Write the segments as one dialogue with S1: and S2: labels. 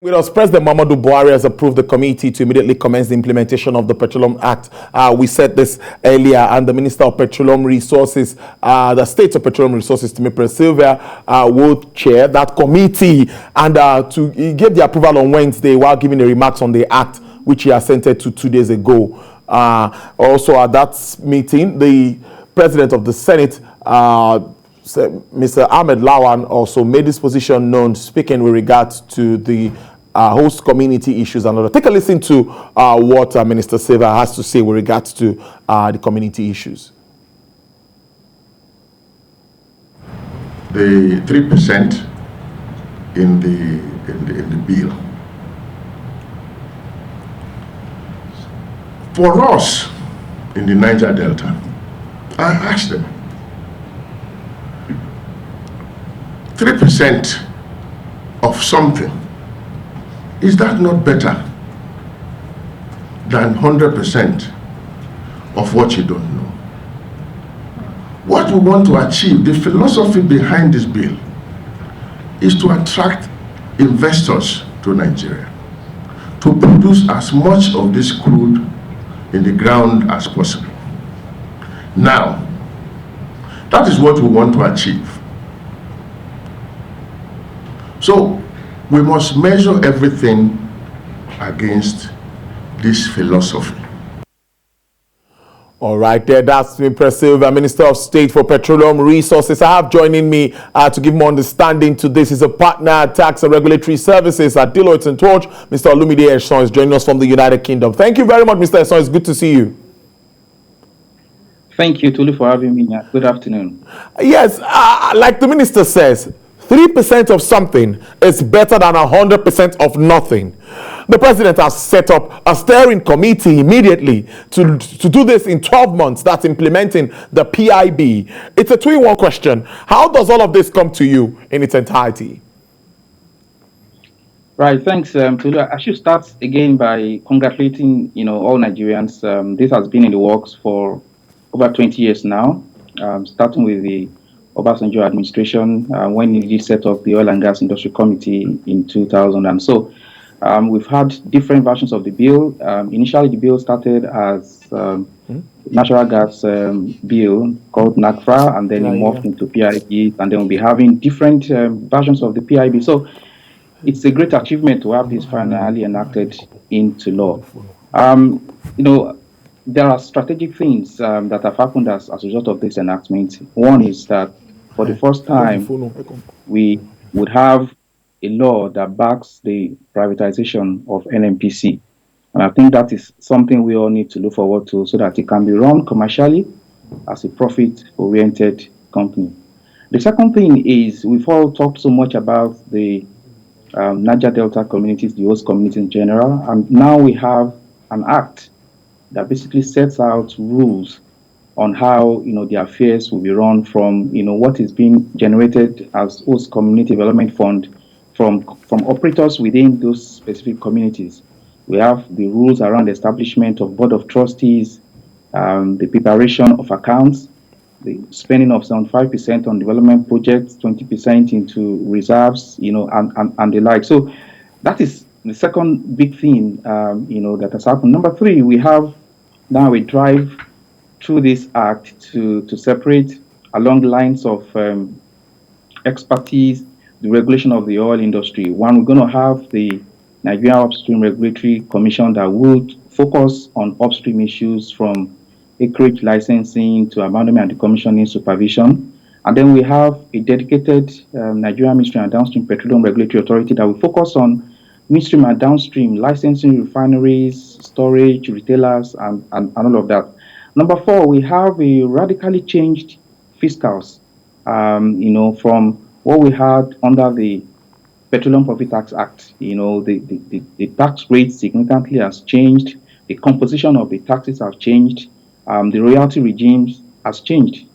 S1: With us, President Muhammadu Buhari has approved the committee to immediately commence the implementation of the Petroleum Act. We said this earlier, and the Minister of Petroleum Resources, the State of Petroleum Resources, Timothy Sylvia, will chair that committee, and he gave the approval on Wednesday while giving the remarks on the act, which he assented to 2 days ago. Also at that meeting, the President of the Senate, Mr. Ahmed Lawan, also made his position known, speaking with regards to the host community issues and other. Take a listen to what Minister Silva has to say with regards to the community issues.
S2: The 3% in the bill. For us in the Niger Delta, I asked them, 3% of something, is that not better than 100% of what you don't know? What we want to achieve, the philosophy behind this bill, is to attract investors to Nigeria, to produce as much of this crude in the ground as possible. Now, that is what we want to achieve. So we must measure everything against this philosophy.
S1: All right, there, that's impressive. Minister of State for Petroleum Resources. I have joining me to give more understanding to this is a partner at Tax and Regulatory Services at Deloitte and Touche. Mr. Olumide Esan is joining us from the United Kingdom. Thank you very much, Mr. Esan. It's good to see you.
S3: Thank you, Tulu, for having me. Good afternoon.
S1: Yes, like the minister says, 3% of something is better than 100% of nothing. The president has set up a steering committee immediately to do this in 12 months. That's implementing the PIB. It's a 2-in-1 question. How does all of this come to you in its entirety?
S3: Right, thanks, Tulu. I should start again by congratulating, all Nigerians. This has been in the works for over 20 years now, starting with the Obasanjo administration when he set up the Oil and Gas Industry Committee in 2000. And so we've had different versions of the bill. Initially, the bill started as natural gas bill called NACFRA, and then it morphed into PIB, and then we'll be having different versions of the PIB. So it's a great achievement to have this finally enacted into law. There are strategic things that have happened as a result of this enactment. One is that for the first time, we would have a law that backs the privatization of NNPC. And I think that is something we all need to look forward to so that it can be run commercially as a profit-oriented company. The second thing is we've all talked so much about the Niger Delta communities, the host communities in general, and now we have an act that basically sets out rules on how the affairs will be run from what is being generated as host community development fund from operators within those specific communities. We have the rules around the establishment of board of trustees, the preparation of accounts, the spending of 75% on development projects, 20% into reserves, and the like. So that is the second big thing, that has happened. Number 3, we have now a drive through this act to separate along lines of expertise, the regulation of the oil industry. One, we're going to have the Nigerian Upstream Regulatory Commission that would focus on upstream issues from acreage licensing to abandonment and decommissioning supervision. And then we have a dedicated Nigerian Midstream and Downstream Petroleum Regulatory Authority that will focus on midstream and downstream licensing, refineries, storage, retailers, and all of that. Number 4, we have a radically changed fiscals, from what we had under the Petroleum Profit Tax Act. The tax rate significantly has changed. The composition of the taxes have changed. The royalty regimes has changed.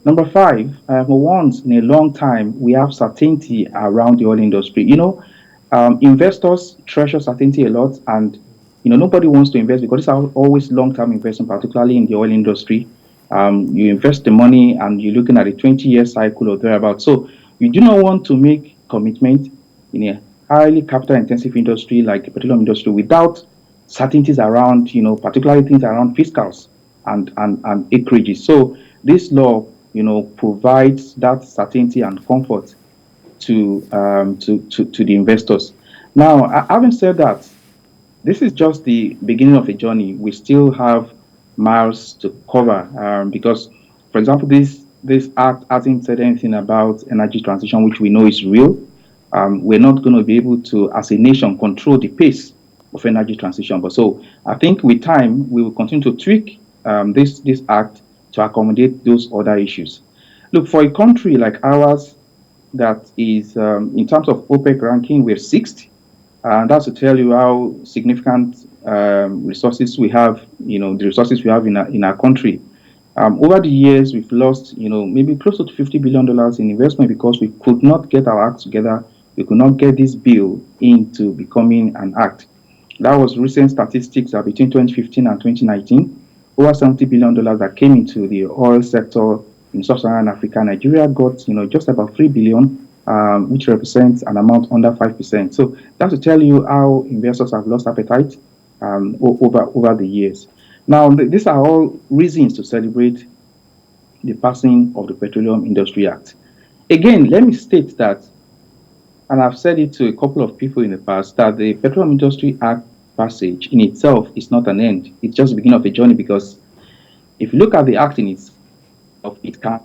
S3: Number 5, for once in a long time, we have certainty around the oil industry. Investors treasure certainty a lot, and nobody wants to invest because it's always long-term investment, particularly in the oil industry. You invest the money and you're looking at a 20-year cycle or thereabouts. So you do not want to make commitment in a highly capital-intensive industry like the petroleum industry without certainties around, particularly things around fiscals and acreages. So this law, provides that certainty and comfort to the investors. Now, having said that, this is just the beginning of a journey. We still have miles to cover because, for example, this act hasn't said anything about energy transition, which we know is real. We're not going to be able to, as a nation, control the pace of energy transition. But so I think with time, we will continue to tweak this act to accommodate those other issues. Look, for a country like ours that is, in terms of OPEC ranking, we're sixth. And that's to tell you how significant resources we have, the resources we have in our country. Over the years, we've lost, maybe close to $50 billion in investment because we could not get our act together. We could not get this bill into becoming an act. That was recent statistics that between 2015 and 2019, over $70 billion that came into the oil sector in sub-Saharan Africa. Nigeria got, just about $3 billion. Which represents an amount under 5%. So that's to tell you how investors have lost appetite over the years. Now, these are all reasons to celebrate the passing of the Petroleum Industry Act. Again, let me state that, and I've said it to a couple of people in the past, that the Petroleum Industry Act passage in itself is not an end. It's just the beginning of a journey, because if you look at the act in itself, it can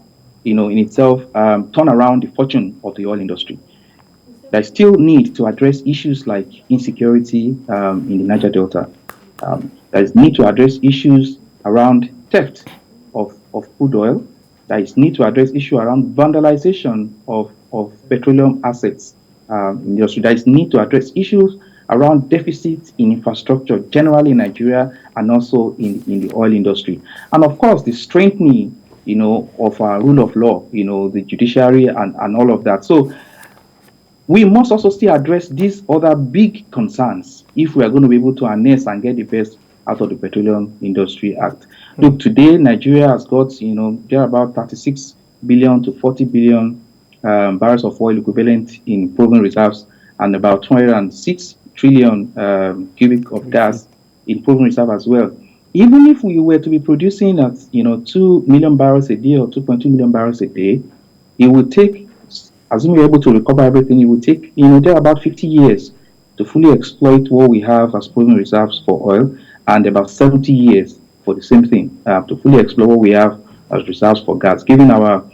S3: in itself, turn around the fortune of the oil industry. There's still need to address issues like insecurity in the Niger Delta. There's need to address issues around theft of crude oil. There's need to address issues around vandalization of petroleum assets in the industry. There's need to address issues around deficits in infrastructure generally in Nigeria and also in the oil industry. And of course, the strengthening of our rule of law, the judiciary and all of that. So we must also still address these other big concerns if we are going to be able to harness and get the best out of the Petroleum Industry Act. Look, today Nigeria has got, there are about 36 billion to 40 billion barrels of oil equivalent in proven reserves and about 206 trillion cubic of gas in proven reserve as well. Even if we were to be producing at 2 million barrels a day or 2.2 million barrels a day, it would take, assuming we're able to recover everything, it would take there are about 50 years to fully exploit what we have as proven reserves for oil, and about 70 years for the same thing to fully explore what we have as reserves for gas, given our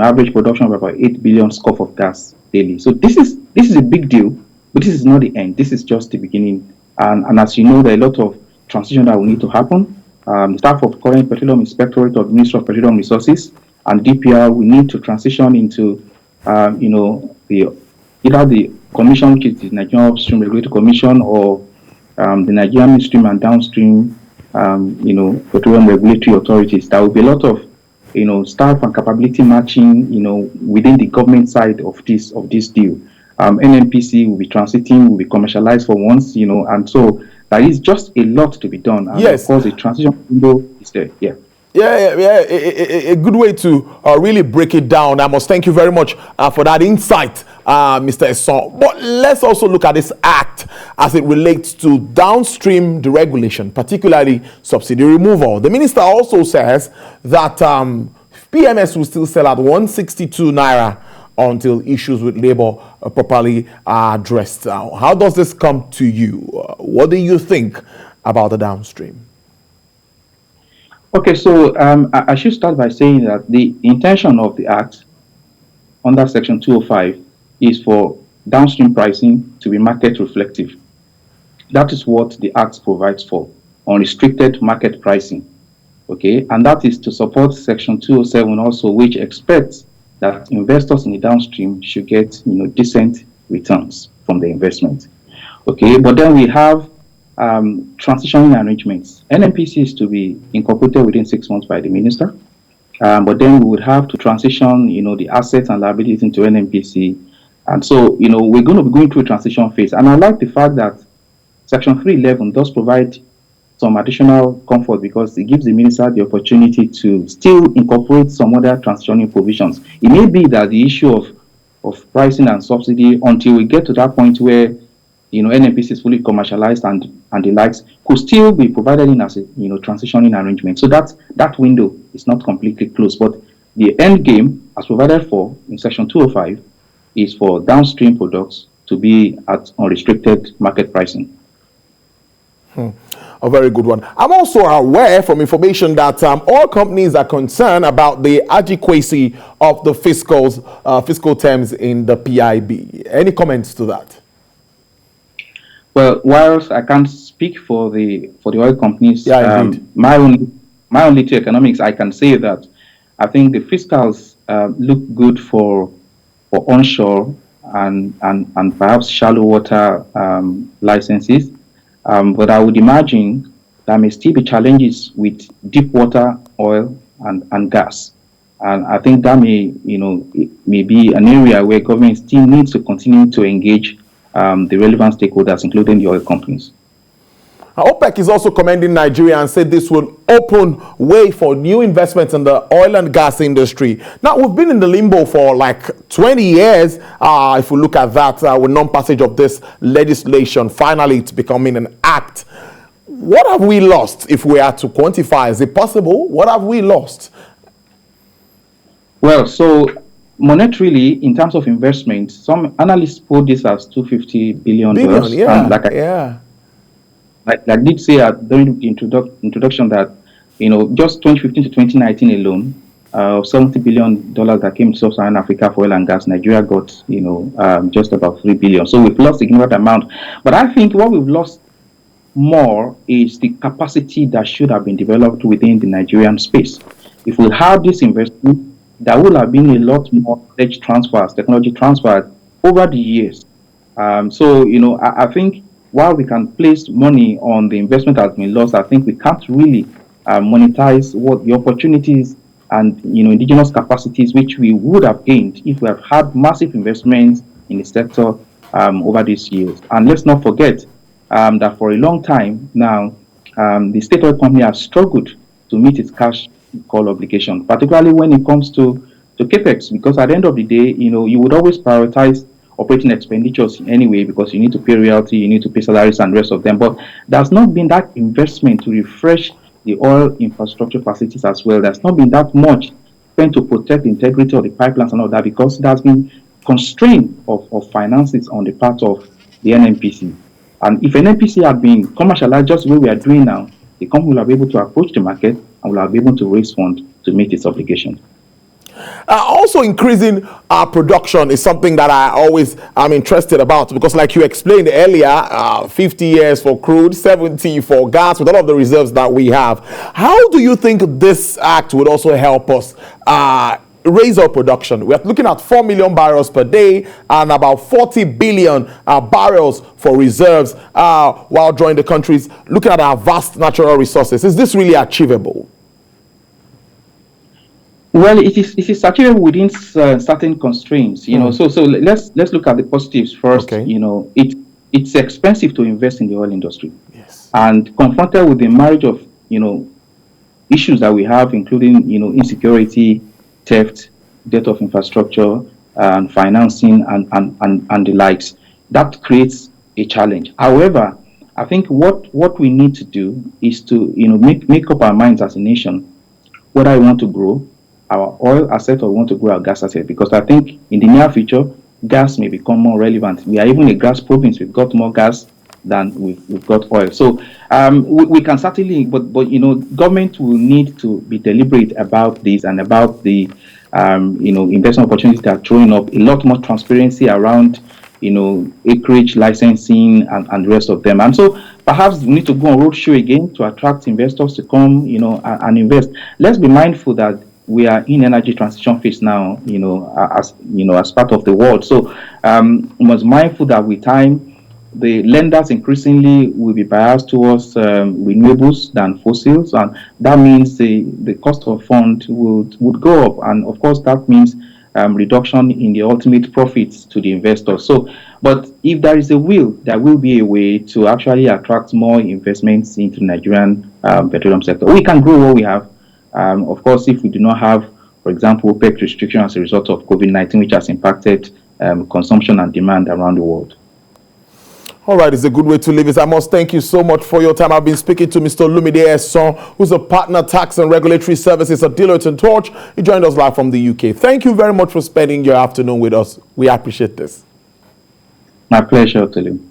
S3: average production of about 8 billion scoop of gas daily. So this is a big deal, but this is not the end. This is just the beginning. And as you know, there are a lot of transition that will need to happen. The staff of current Petroleum Inspectorate of the Ministry of Petroleum Resources and DPR will need to transition into, either the commission, which is the Nigerian Upstream Regulatory Commission, or the Nigerian Midstream and Downstream, petroleum regulatory authorities. There will be a lot of, staff and capability matching, within the government side of this deal. NNPC will be transiting, will be commercialized for once, and so there is just a lot to be done. And
S1: yes.
S3: Of course, the transition window is there. Yeah.
S1: Yeah. A good way to really break it down. I must thank you very much for that insight, Mr. Esan. But let's also look at this act as it relates to downstream deregulation, particularly subsidy removal. The minister also says that PMS will still sell at 162 naira until issues with labor properly are addressed. How does this come to you? What do you think about the downstream?
S3: Okay, so I should start by saying that the intention of the Act under Section 205 is for downstream pricing to be market reflective. That is what the Act provides for, unrestricted market pricing. Okay, and that is to support Section 207 also, which expects that investors in the downstream should get decent returns from the investment. Okay, but then we have transitioning arrangements. NNPC is to be incorporated within 6 months by the minister, but then we would have to transition the assets and liabilities into NNPC, and so we're going to be going through a transition phase. And I like the fact that Section 311 does provide some additional comfort because it gives the minister the opportunity to still incorporate some other transitioning provisions. It may be that the issue of of pricing and subsidy until we get to that point where NNPC is fully commercialized and the likes could still be provided in as a transitioning arrangement. So that window is not completely closed, but the end game, as provided for in Section 205, is for downstream products to be at unrestricted market pricing.
S1: A very good one. I'm also aware from information that all companies are concerned about the adequacy of the fiscal terms in the PIB. Any comments to that?
S3: Well, whilst I can't speak for the oil companies, my only to economics, I can say that I think the fiscals look good for onshore and perhaps shallow water licenses. But I would imagine there may still be challenges with deep water oil and gas. And I think that may be an area where government still needs to continue to engage the relevant stakeholders, including the oil companies.
S1: OPEC is also commending Nigeria and said this will open way for new investments in the oil and gas industry. Now, we've been in the limbo for like 20 years. If we look at that, with non-passage of this legislation, finally it's becoming an act. What have we lost if we are to quantify? Is it possible? What have we lost?
S3: Well, so monetarily, in terms of investment, some analysts put this as $250 billion. Like I did say during the introduction that, just 2015 to 2019 alone, $70 billion that came to Sub-Saharan Africa for oil and gas, Nigeria got, just about $3 billion. So we've lost a significant amount. But I think what we've lost more is the capacity that should have been developed within the Nigerian space. If we had this investment, there would have been a lot more knowledge transfers, technology transfers over the years. I think while we can place money on the investment that has been lost, I think we can't really monetize what the opportunities and indigenous capacities which we would have gained if we have had massive investments in the sector over these years. And let's not forget that for a long time now, the state oil company has struggled to meet its cash call obligation, particularly when it comes to capex, because at the end of the day, you would always prioritize operating expenditures anyway, because you need to pay royalty, you need to pay salaries and the rest of them. But there's not been that investment to refresh the oil infrastructure facilities as well. There's not been that much spent to protect the integrity of the pipelines and all that, because there's been constraint of finances on the part of the NNPC. And if NNPC had been commercialized just the way we are doing now, the company will have been able to approach the market and will have been able to raise funds to meet its obligations.
S1: Also increasing our production is something that I always am interested about, because like you explained earlier, 50 years for crude, 70 for gas, with all of the reserves that we have. How do you think this act would also help us raise our production? We're looking at 4 million barrels per day and about 40 billion barrels for reserves, while drawing the countries looking at our vast natural resources. Is this really achievable?
S3: Well, it is achievable within certain constraints, So let's look at the positives first.
S1: Okay.
S3: It's expensive to invest in the oil industry.
S1: Yes.
S3: And confronted with the marriage of issues that we have, including insecurity, theft, debt of infrastructure, and financing, and the likes, that creates a challenge. However, I think what we need to do is to make up our minds as a nation whether we want to grow our oil asset or we want to grow our gas asset, because I think in the near future gas may become more relevant. We are even a gas province. We've got more gas than we've got oil. So we can certainly, but government will need to be deliberate about this and about the investment opportunities that are throwing up. A lot more transparency around acreage licensing and the rest of them. And so perhaps we need to go on roadshow again to attract investors to come and invest. Let's be mindful that we are in energy transition phase now, as part of the world. So we must be mindful that with time, the lenders increasingly will be biased towards renewables than fossils, and that means the cost of fund would go up, and of course that means reduction in the ultimate profits to the investors. So, but if there is a will, there will be a way to actually attract more investments into the Nigerian petroleum sector. We can grow what we have. Of course, if we do not have, for example, OPEC restriction as a result of COVID-19, which has impacted consumption and demand around the world.
S1: All right, it's a good way to leave it. I must thank you so much for your time. I've been speaking to Mr. Olumide Esan, who's a partner tax and regulatory services at Deloitte and Touche. He joined us live from the UK. Thank you very much for spending your afternoon with us. We appreciate this.
S3: My pleasure, Tolu.